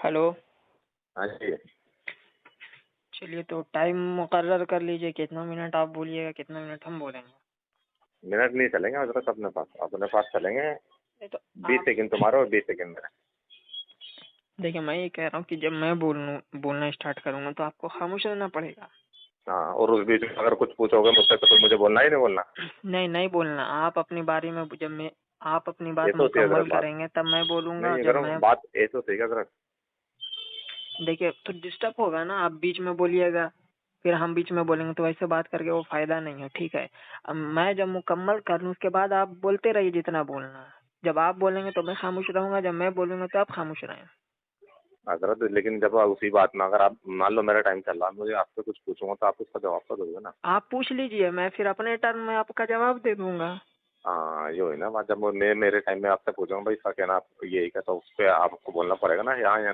Hello. हाँ जी। चलिए तो टाइम मुकर्रर कर लीजिए, कितना मिनट आप बोलिएगा, कितना मिनट हम बोलेंगे। मिनट नहीं चलेंगे हजरत, अपने पास चलेंगे नहीं तो 20 आप सेकंड तुम्हारा और 20 सेकंड मेरा। देखिए, मैं ये कह रहा हूँ कि जब मैं बोलना स्टार्ट करूँगा तो आपको खामोश रहना पड़ेगा। हाँ, और उस बीच में अगर कुछ पूछोगे मुझसे तो फिर मुझे बोलना ही नहीं बोलना। नहीं नहीं बोलना, आप अपनी बारी में आप अपनी ये बात तो होती है मुकम्मल हजरत बात। करेंगे तब मैं बोलूँगा। नहीं जब अगर मैं बात ऐसे होती है हजरत। देखिए तो डिस्टर्ब होगा ना, आप बीच में बोलिएगा फिर हम बीच में बोलेंगे तो वैसे बात करके वो फायदा नहीं है। ठीक है, अब मैं जब मुकम्मल कर लूँ उसके बाद आप बोलते रहिए जितना बोलना है। जब आप बोलेंगे तो मैं खामोश रहूंगा, जब मैं बोलूंगा तो आप खामोश रहें। हजरत लेकिन जब उसी बात में अगर आप मान लो मेरा टाइम चल रहा है, मुझे आपसे कुछ पूछूंगा तो आप उसका जवाब तो दोगे ना। आप पूछ लीजिए, मैं फिर अपने टर्न में आपका जवाब दे दूंगा। हाँ ये हुई ना बात, जब मैं मेरे टाइम में आपसे पूछूंगा भाई इसका कहना आप यही का, तो उस पर आपको बोलना पड़ेगा ना यहाँ या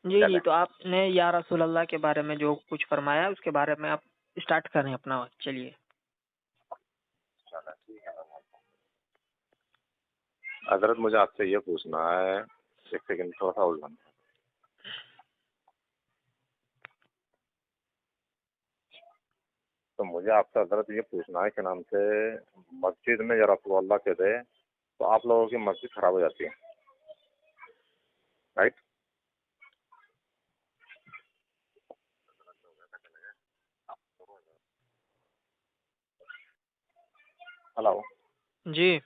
जी जी, चले। तो आपने या रसूल अल्लाह के बारे में जो कुछ फरमाया उसके बारे में आप स्टार्ट करें अपना वक्त। चलिए। चलो ठीक है हजरत, मुझे आपसे ये पूछना है, एक सेकंड थोड़ा सा होल्ड करना। तो मुझे आपसे हजरत ये पूछना है कि नाम से, मस्जिद में या रसूल अल्लाह कहते हैं तो आप लोगों की मस्जिद खराब हो जाती है, राइट? हेलो। जी,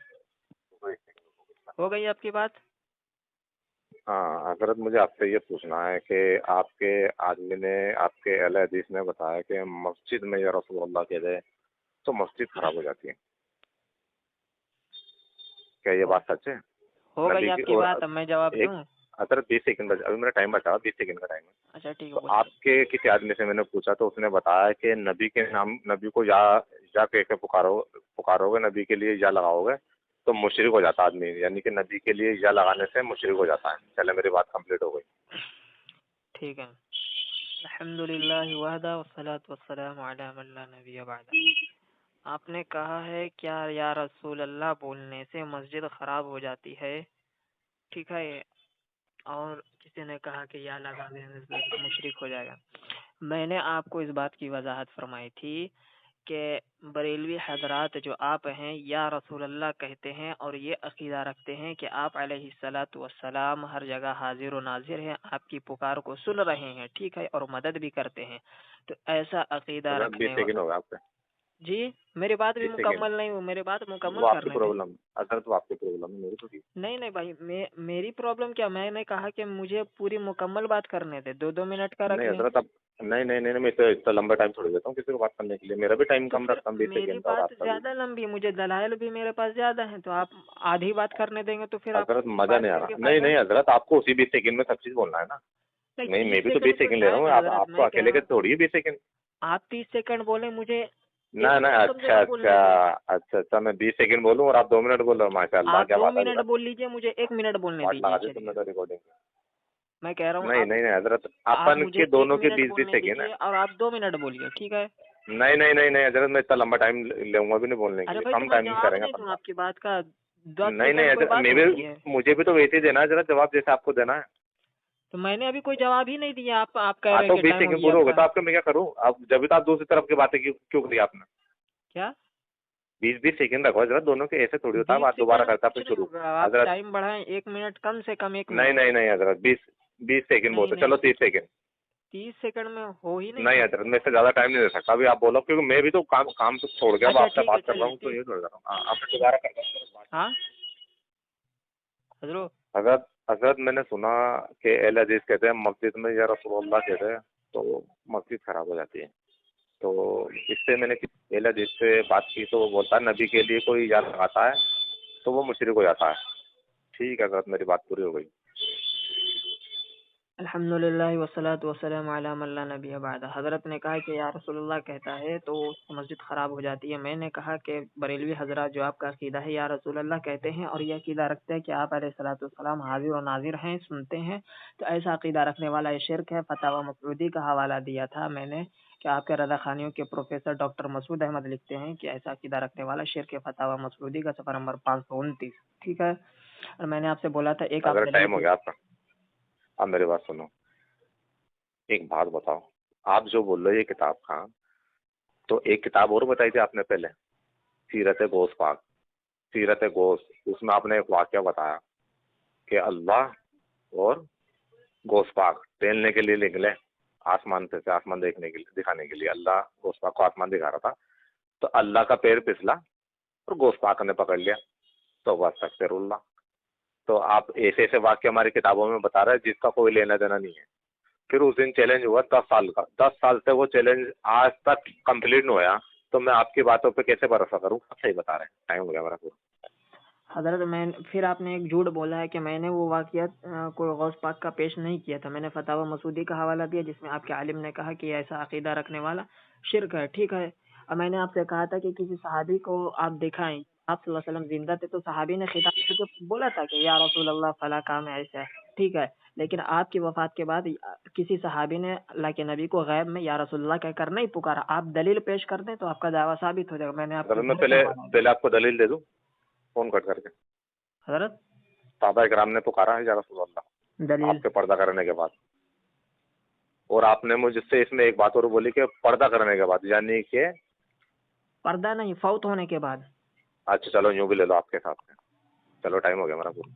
हो गई आपकी बात। हाँ हजरत, मुझे आपसे ये पूछना है कि आपके आदमी ने, आपके अहले हदीस ने बताया कि मस्जिद में या रसूल अल्लाह कहते हैं तो मस्जिद खराब हो जाती है, क्या ये हो, बात सच है? हो गई नबी की आपकी और बात, अब मैं जवाब एक, दूं। हजरत 20 सेकंड बचा, अभी मेरा टाइम बचा, 20 सेकंड का टाइम है। अच्छा ठीक है, तो बोलिए। आपके किसी आदमी से मैंने पूछा तो उसने बताया कि नबी के नाम, नबी को या कह के पुकारोगे, नबी के लिए या लगाओगे तो मुशरिक हो जाता आदमी, यानी कि नबी के लिए या लगाने से मुशरिक हो जाता है। चले मेरी बात कंप्लीट हो गई। ठीक है। अल्हम्दुलिल्लाह वहदा वस्सलातु वस्सलामु अला मन ला नबिय्य बअदा। आपने कहा है क्या या रसूल अल्लाह बोलने से मस्जिद खराब हो जाती है। ठीक है। और किसी ने कहा कि या लगा देने से मुशरिक हो जाएगा। मैंने आपको इस बात की वजाहत फरमाई थी कि बरेलवी हजरात जो आप हैं या रसूल अल्लाह कहते हैं और ये अकीदा रखते हैं कि आप अलैहिस्सलातु वस्सलाम हर जगह हाजिर व नाजिर हैं, आपकी पुकार को सुन रहे हैं। ठीक है, और मदद भी करते हैं। तो ऐसा अकीदा हजरत बीस रखने सेकंड हो गया आपके। जी, मेरी बात भी 20 सेकंड, मुकम्मल नहीं हुई, मेरी बात वो मुकम्मल आपकी करने दें। प्रॉब्लम, हजरत वो आपकी प्रॉब्लम है, मेरी थोड़ी। नहीं नहीं भाई, मेरी प्रॉब्लम क्या, मैंने कहा कि मुझे पूरी मुकम्मल बात करने दे, 2-2 मिनट का रख नहीं लें। हजरत अब, नहीं नहीं नहीं नहीं, मैं इतना लंबा टाइम छोड़ देता हूँ किसी को बात करने के लिए, मेरा भी टाइम तो कम फिर रखता हूँ 20 मेरी सेकंड का और बात आपका भी। ज्यादा लंबी है, मुझे दलाइल भी मेरे पास ज्यादा हैं, तो आप आधी बात करने देंगे तो फिर हजरत आपको मजा बात नहीं आ करके रहा, नहीं फायदा। नहीं हजरत, आपको उसी 20 सेकंड में सब चीज बोलना है ना। नहीं, नहीं, तीस मैं भी तो सेकंड 20 तो सेकंड ले रहा टाइम हूँ, है आप हजरत, आपको मैं कह अकेले रहा के हूँ थोड़ी है 20 सेकंड। आप 30 सेकंड बोले, मुझे ना एक ना, मिनट कम से अच्छा कम अच्छा, बोलने दे। अच्छा अच्छा, मैं 20 सेकंड बोलूँ और आप 2 मिनट बोलो, माशाल्लाह आप क्या दो बात है मिनट हजरत। बोल लीजिए, मुझे 1 मिनट बोलने वाट दीजिए। लगा दी तुमने चलिए, तो रिकॉर्डिंग। मैं कह रहा हूँ नहीं आप नहीं नहीं हजरत, आप अपन मुझे के एक दोनों के मिनट 20-20 बोलने सेकंड है। दीजिए और आप 2 मिनट बोलिए। ठीक है। नहीं नहीं नहीं नहीं हजरत, मैं इतना लंबा टाइम लूंगा भी नहीं बोलने के अरे लिए, भाई, तो कम मैं टाइम जवाब करेंगे नहीं अपन दूं बात। आपकी बात का? 10 नहीं नहीं सेकंड कोई हजरत, बात मैं भी, होती है? मुझे भी तो वैसे ही देना है हजरत, जवाब जैसे आपको देना है। तो मैंने अभी कोई जवाब ही नहीं दिया, आप कह हाँ रहे हैं तो कि बीस टाइम हो सेकंड गया पूरे हो गए आपका। तो आपके मैं क्या करूँ, अब जब भी तो आप दूसरी तरफ की बातें क्यों क्यों करी आपने? क्या? 20-20 सेकंड रखो हजरत, दोनों के ऐसे थोड़ी होता है, बीस बात दोबारा सेकंड में करता है कुछ फिर नहीं शुरू। होगा, आप हजरत टाइम बढ़ाएं, 1 मिनट, कम से कम एक नहीं मिनट नहीं नहीं हजरत, 20-20 सेकंड नहीं बहुत है, नहीं, चलो 30 सेकंड। 30 सेकंड में हो ही नहीं नहीं सकता। हजरत, मैं इससे ज्यादा टाइम नहीं दे सकता, अभी आप बोलो, क्योंकि मैं भी तो काम काम तो छोड़ के अब अच्छा आपसे ठीक है, बात कर रहा चलिए हूँ, तो 30। ये थोड़ी कर रहा हूँ। हाँ, आपने दोबारा कर रहा हाँ हजरो, हजरत, हजरत मैंने सुना कि अहले हदीस कहते हैं मस्जिद में या रसूलुल्लाह कहते हैं तो मस्जिद खराब हो जाती है। तो इससे मैंने अहले हदीस से बात की तो वो बोलता है नबी के लिए कोई या लगाता है तो वो मुशरिक हो जाता है। ठीक है हजरत, मेरी बात पूरी हो गई। अल्हम्दुलिल्लाह वस्सलातु वस्सलामु अला मन ला नबिय्य बअदा। हजरत ने कहा कि या रसूलुल्लाह कहता है तो मस्जिद खराब हो जाती है। मैंने कहा कि बरेलवी हजरत जो आपका अकीदा है या रसूलुल्लाह कहते हैं और ये अकीदा रखते हैं कि आप अलैहिस्सलातु वस्सलाम हाजिर और नाजिर हैं, सुनते हैं, तो ऐसा अकीदा रखने वाला ये शिरक है। फतावा मसऊदी का हवाला दिया था मैंने कि आपके रज़ा खानियों के प्रोफेसर डॉक्टर मसूद अहमद लिखते हैं कि ऐसा अकीदा रखने वाला शिरक है। फतावा मसऊदी का सफर नंबर 529। ठीक है। और मैंने आपसे बोला था एक आप हजरत दलील टाइम हो पेश। गया आपका। आप मेरी बात सुनो, एक बात बताओ, आप जो बोल रहे हो ये किताब कहाँ, तो एक किताब और बताई थी आपने पहले, सीरत गौस पाक, सीरत गौस, उसमें आपने एक वाक्य बताया कि अल्लाह और गौस पाक टहलने के लिए निकले आसमान पे से, आसमान देखने के लिए, दिखाने के लिए। अल्लाह गौस पाक को आसमान दिखा रहा था, तो अल्लाह का पैर फिसला और गौस पाक ने पकड़ लिया। तो बस अस्तगफिरुल्लाह। तो आप ऐसे ऐसे वाक्य हमारी किताबों में बता रहे हैं जिसका कोई लेना देना नहीं है। फिर उस दिन चैलेंज हुआ 10 साल का, 10 साल से वो चैलेंज आज तक कंप्लीट नहीं हुआ, तो मैं आपकी बातों पे कैसे भरोसा करूँ? आप सही बता रहे हैं, टाइम हो गया मेरा पूरा। हजरत मैं फिर आपने एक झूठ बोला है कि मैंने वो वाक़ियात कोई गौस पाक का पेश नहीं किया था। मैंने फतावा मसूदी का हवाला दिया जिसमें आपके आलिम ने कहा कि ऐसा अकीदा रखने वाला शिरक है, ठीक है। और मैंने आपसे कहा था कि किसी सहाबी को आप दिखाएं, आप सल्लल्लाहु अलैहि वसल्लम जिंदा थे तो सहाबी ने खिताब करके बोला था कि या रसूल अल्लाह फला काम है ऐसा है, ठीक है। लेकिन आपकी वफात के बाद किसी सहाबी ने अल्लाह के नबी को गैब में या रसूल अल्लाह कहकर नहीं पुकारा। आप दलील पेश कर दें तो आपका दावा साबित हो जाएगा। मैंने अगर आपको मैं पहले आपको दलील दे दूं, फोन कट करके, हजरत साहबा इकराम ने पुकारा है या रसूल अल्लाह दलील आपके पर्दा करने के बाद, और आपने मुझसे इसमें एक बात और बोली कि पर्दा करने के बाद, यानी कि पर्दा नहीं, फौत होने के बाद। अच्छा चलो यूं भी ले लो आपके हिसाब से, चलो टाइम हो गया मेरा पूरा।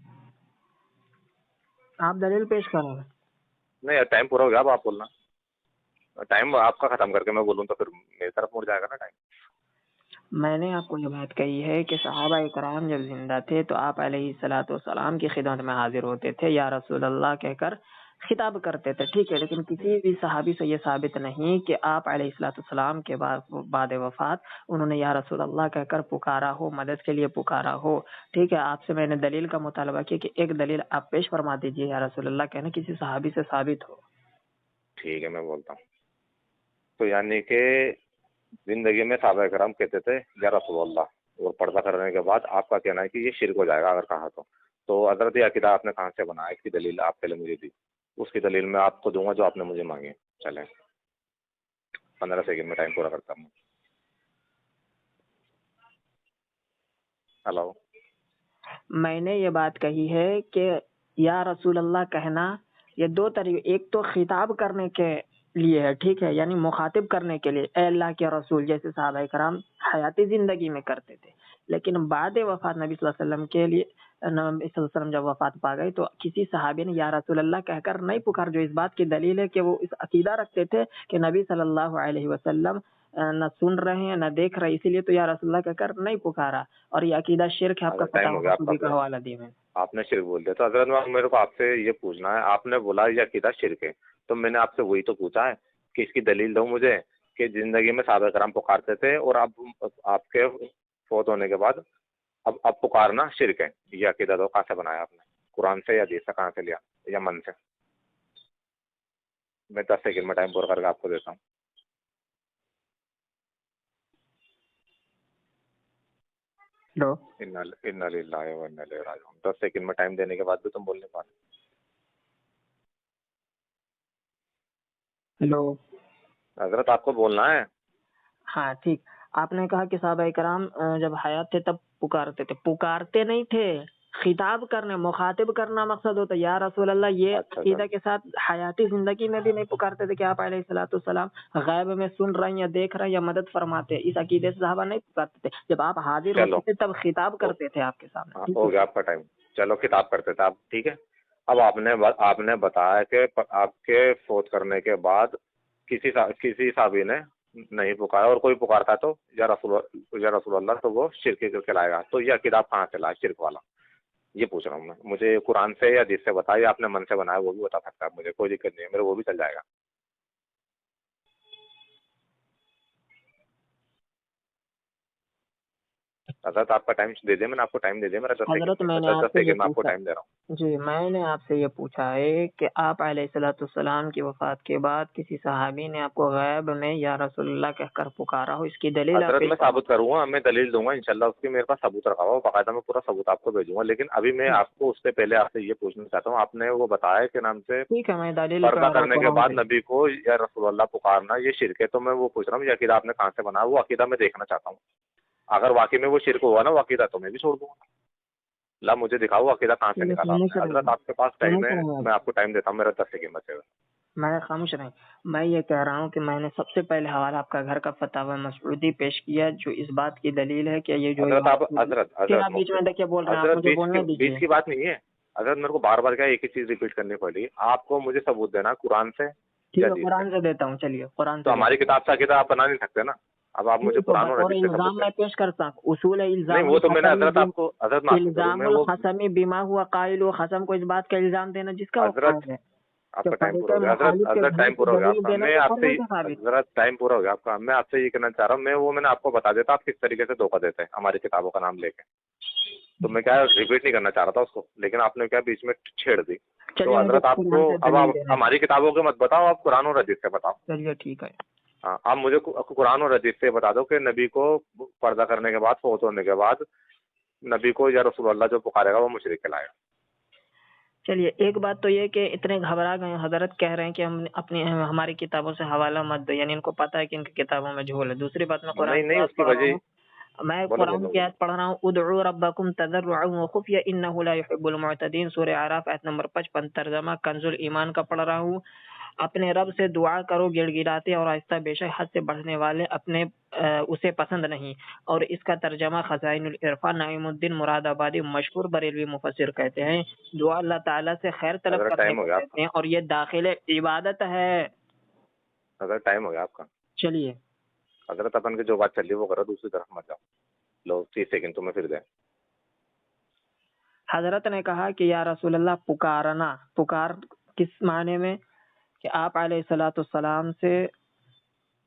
आप दलील पेश करो। नहीं यार, टाइम पूरा हो गया, अब आप बोलना, टाइम आपका खत्म करके मैं बोलूँ तो फिर मेरी तरफ मुड़ जाएगा ना टाइम। मैंने आपको ये बात कही है कि सहाबा इकराम जब जिंदा थे तो आप अलैहिस्सलातु वस्सलाम की खिदमत में हाजिर होते थे, या रसूल अल्लाह कहकर खिताब करते थे, ठीक है। लेकिन किसी भी सहाबी से ये साबित नहीं कि आप अलैहिस्सलातु वस्सलाम के बाद वफात उन्होंने या रसूल अल्लाह कहकर पुकारा हो, मदद के लिए पुकारा हो, ठीक है। आपसे मैंने दलील का मुतालबा किया कि एक दलील आप पेश फरमा दीजिए या रसूल अल्लाह कहना किसी सहाबी से साबित हो। ठीक है मैं बोलता हूँ। तो यानी कि जिंदगी में साहबा करम कहते थे या रसूल अल्लाह, और पर्दा करने के बाद आपका कहना है कि ये शिरक हो जाएगा अगर कहा तो हजरत ये अकीदा आपने कहाँ से बनाया? इसकी दलील आप पहले मुझे दी, उसकी दलील मैं आपको दूंगा जो आपने मुझे मांगी। चले 15 सेकंड में टाइम पूरा करता हूँ। हेलो, मैंने ये बात कही है कि या रसूल अल्लाह कहना ये दो तरीके, एक तो खिताब करने के लिए है, ठीक है, यानी मुखातिब करने के लिए ए अल्लाह के रसूल, जैसे सहाबा कराम हयाती जिंदगी में करते थे। लेकिन बाद वफात नबी सल्लल्लाहु अलैहि वसल्लम के लिए, नबी सल्लल्लाहु अलैहि वसल्लम जब वफात पा गए तो किसी सहाबी ने या रसूल अल्लाह कहकर नहीं पुकार, जो इस बात की दलील है कि वो इस अकीदा रखते थे कि नबी सल्लल्लाहु अलैहि वसल्लम न सुन रहे हैं न देख रहे, इसीलिए तो या रसूलुल्लाह कहकर नहीं पुकारा। और ये अकीदा शिर्क है। आपका अगर टाइम फतावा हो गया आपका, मसूदी का हवाला दिया मैंने। आपने शिरक बोल दिया। तो हजरत मेरे को आपसे ये पूछना है, आपने बोला ये अकीदा शिरक है, तो मैंने आपसे वही तो पूछा है कि इसकी दलील दो मुझे कि जिंदगी में साहबा कराम पुकारते थे और अब आपके फौत होने के बाद अब पुकारना शिरक है। ये अकीदा दो, कहाँ से बनाया आपने? कुरान से या हदीस से, कहाँ से लिया या मन से? मैं 10 सेकंड में टाइम पूरा करके आपको देता हूँ। लो इन्ना लिल्लाहि व इन्ना इलैहि राजिऊन। 10 सेकंड में टाइम देने के बाद भी तुम बोल नहीं पाते। हेलो, हजरत आपको बोलना है। हाँ ठीक। आपने कहा कि साहबा कराम जब हयात थे तब पुकारते थे, पुकारते नहीं थे, खिताब करने, मुखातिब करना मकसद होता है। या रसूल अल्लाह ये अच्छा अकीदा के साथ हयाती जिंदगी में भी नहीं पुकारते थे कि आप अलैहिस्सलातु वस्सलाम गैब में सुन रहे हैं या देख रहे हैं या मदद फरमाते हैं। इस अकीदे से साहबा नहीं पुकारते थे। जब आप हाजिर चलो, होते थे तब खिताब करते थे आपके सामने, हाँ ठीक हो है। गया आपका टाइम। चलो किताब करते थे आप, ठीक है। अब आपने बताया कि आपके फौत करने के बाद किसी साहबी ने नहीं पुकारा, और कोई पुकारता तो या रसूल अल्लाह, तो वो शिरक करके लाएगा। तो ये अकीदा आप कहाँ से लाए शिरक वाला? ये पूछ रहा हूँ मैं। मुझे कुरान से या हदीस से बताइए, आपने मन से बनाया वो भी बता सकता है मुझे, कोई दिक्कत नहीं है, मेरे वो भी चल जाएगा। हजरत आपका टाइम दे दिया मैंने, आपको टाइम दे दिया मेरा 10 हजरत सेकंड में, मैंने 10 आपसे ये सेकंड में आपको पूछा, टाइम दे रहा हूँ। जी मैंने आपसे ये पूछा है कि आप अलैहिस्सलाम की वफात के बाद किसी सहाबी ने आपको गैब में या रसूलुल्लाह कहकर पुकारा हो, इसकी दलील आप हजरत पेश मैं फरमा। साबित करूंगा, मैं दलील दूंगा इंशाल्लाह, उसकी मेरे पास सबूत रखा हुआ, बाकायदा मैं पूरा सबूत आपको भेजूंगा। लेकिन अभी मैं आपको उससे पहले आपसे ये पूछना चाहता हूँ, आपने वो बताया कि नाम से ठीक है, मैं दलील पर्दा का करने रोक के रहा हूँ। बाद नबी को या रसूलुल्लाह पुकारना ये शिरक है। तो मैं वो पूछ रहा हूँ ये अकीदा आपने कहाँ से बनाया? वो अकीदा मैं देखना चाहता हूँ। अगर वाकई में वो शिरक हुआ ना वो अकीदा, तो मैं भी छोड़ दूंगा। لا مجھے دکھاؤ عقیدہ کہاں سے نکالا آپ نے. حضرت آپ کے پاس ٹائم ہے, میں آپ کو ٹائم دیتا ہوں, میرا 10 سیکنڈ بچے گا. میں خاموش رہیں. میں یہ کہہ رہا ہوں کہ میں نے سب سے پہلے حوالہ آپ کا گھر کا فتاوی مسعودی پیش کیا جو اس بات کی دلیل ہے کہ یہ جو حضرت بیچ میں دیکھیے بول رہے ہیں, آپ مجھے بولنے دیجیے. بیچ کی بات نہیں ہے حضرت, میرے کو بار بار کیا ایک ہی چیز ریپیٹ کرنی پڑی. آپ کو مجھے ثبوت دینا قرآن سے. ٹھیک ہے, قرآن سے دیتا ہوں. چلیے قرآن سے. تو ہماری کتاب سے کتاب آپ بنا نہیں سکتے نا. اب آپ مجھے قرآن اور حدیث سے الزام میں پیش کرتا ہوں. اصول الزام نہیں, وہ تو میں نے حضرت آپ کو الزام القسم بما ہوا قائل و قسم کو اس بات کا الزام دینا جس کا حضرت آپ کا ٹائم پورا ہو گیا. حضرت ٹائم پورا ہو گیا آپ کا. میں آپ سے حضرت ٹائم پورا ہو گیا آپ کا. میں آپ سے یہ کہنا چاہ رہا ہوں, میں نے آپ کو بتا دیتا آپ کس طریقے سے دھوکہ دیتے ہیں ہماری کتابوں کا نام لے کے. تو میں کیا ریپیٹ نہیں کرنا چاہ رہا تھا اس کو, لیکن آپ نے کیا بیچ میں چھیڑ دی. تو حضرت آپ کو اب آپ ہماری کتابوں کے مت بتاؤ, آپ قرآن اور حدیث سے بتاؤ. چلیے ٹھیک ہے. ہاں, آپ مجھے قرآن اور حدیث سے بتا دو کہ نبی کو پردہ کرنے کے بعد, فوت ہونے کے بعد نبی کو یا رسول اللہ جو پکارے گا وہ مشرک کہلائے گا. چلیے ایک بات تو یہ کہ اتنے گھبرا گئے, حضرت کہہ رہے ہیں کہ ہم اپنی ہماری کتابوں سے حوالہ مت دو, یعنی ان کو پتہ ہے کہ ان کی کتابوں میں جھول ہے. دوسری بات میں قرآن نہیں اس کی وجہ میں قرآن کی آیت پڑھ رہا ہوں, ادعوا ربکم تضرعا وخفیا انہ لا یحب المعتدین, سورہ اعراف آیت نمبر 55, ترجمہ کنز الایمان کا پڑھ رہا ہوں. اپنے رب سے دعا کرو گڑ گڑاتے اور آہستہ, بے شک حد سے بڑھنے والے اپنے اسے پسند نہیں. اور اس کا ترجمہ خزائن العرفان نعیم الدین مراد آبادی مشہور بریلوی مفسر کہتے ہیں, دعا اللہ تعالیٰ سے خیر طلب کرنے کو کہتے ہیں اور یہ داخل عبادت ہے. حضرت ٹائم ہو گیا آپ کا. چلیے حضرت اپن کی جو بات چل رہی ہے وہ کرو, دوسری طرف مت جاؤ. لو 30 سیکنڈ تمہیں پھر دیں. حضرت نے کہا کہ یا رسول اللہ پکارنا, پکار کس معنی میں کہ آپ علیہ الصلوۃ والسلام سے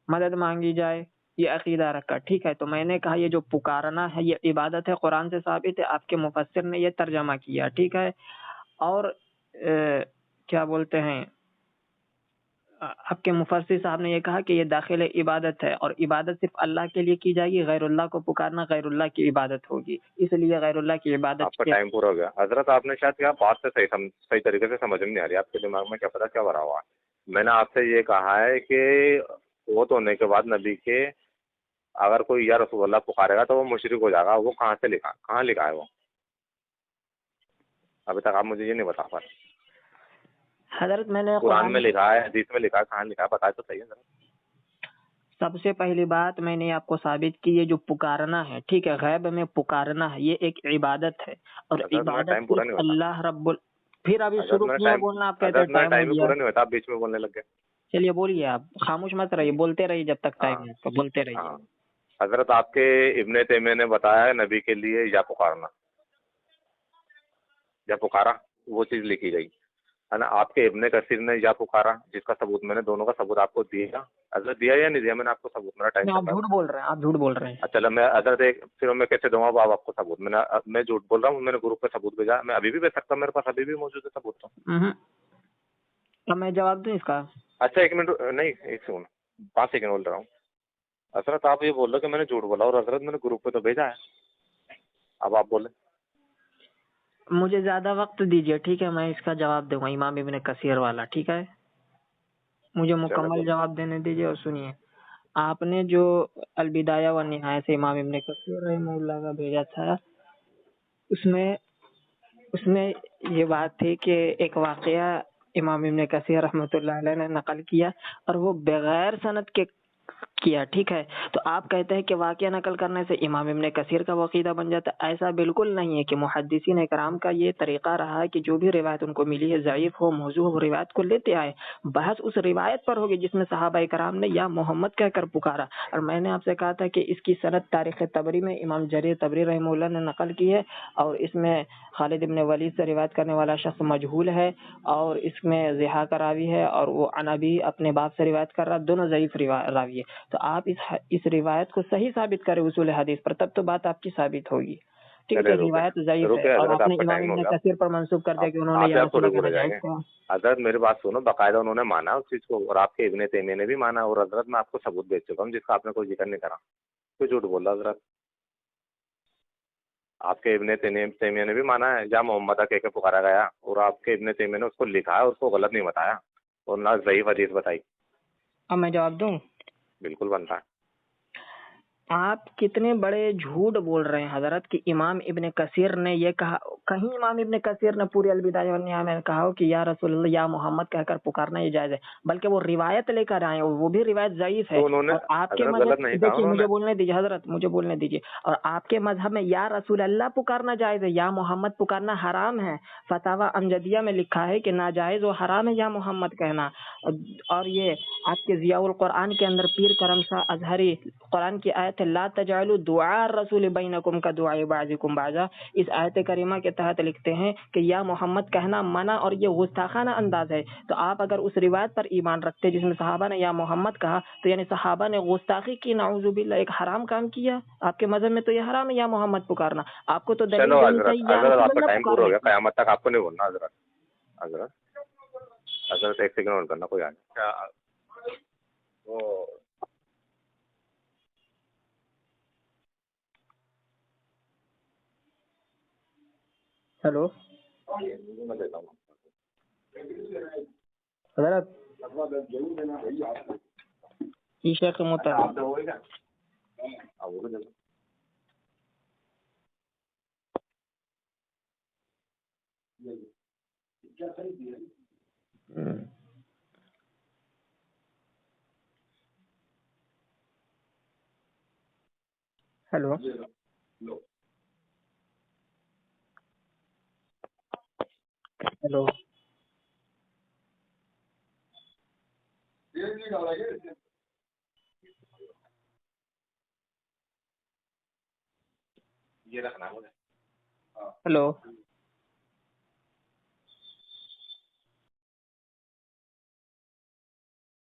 مدد مانگی جائے, یہ عقیدہ رکھا. ٹھیک ہے, تو میں نے کہا یہ جو پکارنا ہے یہ عبادت ہے, قرآن سے ثابت ہے, آپ کے مفسر نے یہ ترجمہ کیا. ٹھیک ہے, اور کیا بولتے ہیں, آپ کے مفسر صاحب نے یہ کہا کہ یہ داخل عبادت ہے اور عبادت صرف اللہ کے لیے کی جائے گی, غیر اللہ کو پکارنا غیر اللہ کی عبادت ہوگی, اس لیے غیر اللہ کی عبادت. آپ کا ٹائم پورا ہو گیا. حضرت آپ نے شاید کیا بات سے صحیح طریقے سے سمجھ میں نہیں آ رہی, آپ کے دماغ میں کیا پتا کیا بھرا ہوا ہے. میں نے آپ سے یہ کہا ہے کہ فوت ہونے کے بعد نبی کے اگر کوئی یا رسول اللہ پکارے گا تو وہ مشرک ہو جائے گا. وہ کہاں سے لکھا, کہاں لکھا ہے وہ؟ ابھی تک آپ مجھے یہ نہیں بتا پا رہے. حضرت میں نے قرآن میں لکھا ہے, حدیث میں لکھا ہے, کہاں لکھا ہے بتائے تو صحیح ہے ذرا. سب سے پہلی بات میں نے آپ کو ثابت کی, یہ جو پکارنا ہے, ٹھیک ہے, غیب میں پکارنا ہے, یہ ایک عبادت ہے اور عبادت اللہ رب پھر ابھی شروع کیا بولنا, آپ کہتے ہیں ٹائم پورا نہیں ہوتا, آپ بیچ میں بولنے لگ گئے. چلیے بولیے, آپ خاموش مت رہیے, بولتے رہیے جب تک ٹائم ہے تو بولتے رہیے. حضرت آپ کے ابن تیمیہ نے بتایا ہے نبی کے لیے یا پکارنا, یا پکارا وہ چیز لکھی گئی ہے نا. آپ کے ابن کثیر نے یا پکارا, جس کا ثبوت میں نے دونوں کا ثبوت آپ کو دیا. حضرت دیا یا نہیں دیا میں نے آپ کو ثبوت؟ میرا ٹائم. آپ جھوٹ بول رہے ہیں, آپ جھوٹ بول رہے ہیں. چلو میں حضرت پھر میں کیسے دوں گا آپ کو ثبوت؟ میں جھوٹ بول رہا ہوں, میں نے گروپ پہ ثبوت بھیجا, میں ابھی بھی بھیج سکتا ہوں, میرے پاس ابھی بھی موجود ہے ثبوت. تو اب میں جواب دوں اس کا؟ اچھا 1 منٹ, نہیں 1 سیکنڈ, 5 سیکنڈ بول رہا ہوں. حضرت آپ یہ بول رہے کہ میں نے جھوٹ بولا, اور حضرت میں نے گروپ پہ تو بھیجا ہے. اب آپ بولیں. مجھے زیادہ وقت دیجیے, ٹھیک ہے, میں اس کا جواب دوں گا, امام ابن کثیر والا. ٹھیک ہے, مجھے مکمل جواب دینے دیجیے. اور سنیے, آپ نے جو البدایہ و نہایہ سے امام ابن کثیر رحمہ اللہ کا بھیجا تھا, اس میں یہ بات تھی کہ ایک واقعہ امام ابن کثیر رحمۃ اللہ علیہ نے نقل کیا اور وہ بغیر سند کے کیا. ٹھیک ہے, تو آپ کہتے ہیں کہ واقعہ نقل کرنے سے امام ابن کثیر کا عقیدہ بن جاتا ہے. ایسا بالکل نہیں ہے. کہ محدثین کرام کا یہ طریقہ رہا ہے کہ جو بھی روایت ان کو ملی ہے, ضعیف ہو موضوع ہو, روایت کو لیتے آئے, بحث اس روایت پر ہوگی جس میں صحابہ کرام نے یا محمد کہہ کر پکارا. اور میں نے آپ سے کہا تھا کہ اس کی سند تاریخ طبری میں امام جریر طبری رحمہ اللہ نے نقل کی ہے, اور اس میں خالد ابن ولید سے روایت کرنے والا شخص مجہول ہے, اور اس میں ضحاک کا راوی ہے, اور وہ عن ابی اپنے باپ سے روایت کر رہا, دونوں ضعیف راوی ہے. تو آپ اس روایت کو صحیح ثابت کریں اصول حدیث پر, تب تو بات آپ کی ثابت ہوگی. ٹھیک ہے, روایت ضعیف ہے اور آپ نے امام ابن کثیر پر منسوب کر دیا کہ انہوں نے حضرت میری بات سنو, باقاعدہ انہوں نے مانا اس چیز کو, اور آپ کے ابن تیمیہ نے بھی مانا, اور حضرت میں آپ کو ثبوت بھیج چکا ہوں جس کا آپ نے کوئی ذکر نہیں کرا. کوئی جھوٹ بول رہا حضرت. آپ کے ابن تیمیہ نے بھی مانا ہے یا محمد کہہ کے پکارا گیا, اور آپ کے ابن تیمیہ نے اس کو لکھا ہے, اس کو غلط نہیں بتایا, اور نہ ضعیف حدیث بتائی. اب میں جواب دوں؟ بالکل بنتا ہے. آپ کتنے بڑے جھوٹ بول رہے ہیں حضرت کہ امام ابن کثیر نے یہ کہا. کہیں امام ابن کثیر نے پوری البدایہ والنہایہ میں کہا ہو کہ یا رسول اللہ یا محمد کہہ کر پکارنا یہ جائز ہے، بلکہ وہ روایت لے کر آئے وہ بھی روایت ضعیف ہے. تو انہوں نے اور آپ کے حضرت غلط مذہب نہیں کہا دیکھیے، انہوں مجھے نے. بولنے دیجیے حضرت، مجھے بولنے دیجیے. اور آپ کے مذہب میں یا رسول اللہ پکارنا جائز ہے، یا محمد پکارنا حرام ہے. فتاوی امجدیہ میں لکھا ہے کہ ناجائز و حرام ہے یا محمد کہنا. اور یہ آپ کے ضیاء القرآن کے اندر پیر کرم شاہ اظہری قرآن کی آیت ہے لا تجعلوا دعاء الرسول بینکم کدعاء بعضکم بعضا، اس آیت کریمہ کے تحت لکھتے ہیں کہ یا محمد کہنا منع اور یہ گستاخانہ انداز ہے. تو آپ اگر اس روایت پر ایمان رکھتے جس میں صحابہ نے یا محمد کہا تو یعنی صحابہ نے گستاخی کی، نعوذ باللہ، ایک حرام کام کیا. آپ کے مذہب میں تو یہ حرام ہے یا محمد پکارنا. آپ کو تو دلیل چلو دینی حضرت، چاہیے یا حضرت رسول آپ کا اللہ ٹائم پورا ہو پکارنے گیا، کی. قیامت تک آپ کو نہیں بولنا حضرت. حضرت حضرت ایک سیکنڈ اور کرنا، کوئی آ کیا وہ ہیلو میں دیتا ہوں. حضرت یہ شیخ محترم ہیلو ہیلو یہ رکھنا مجھے. ہیلو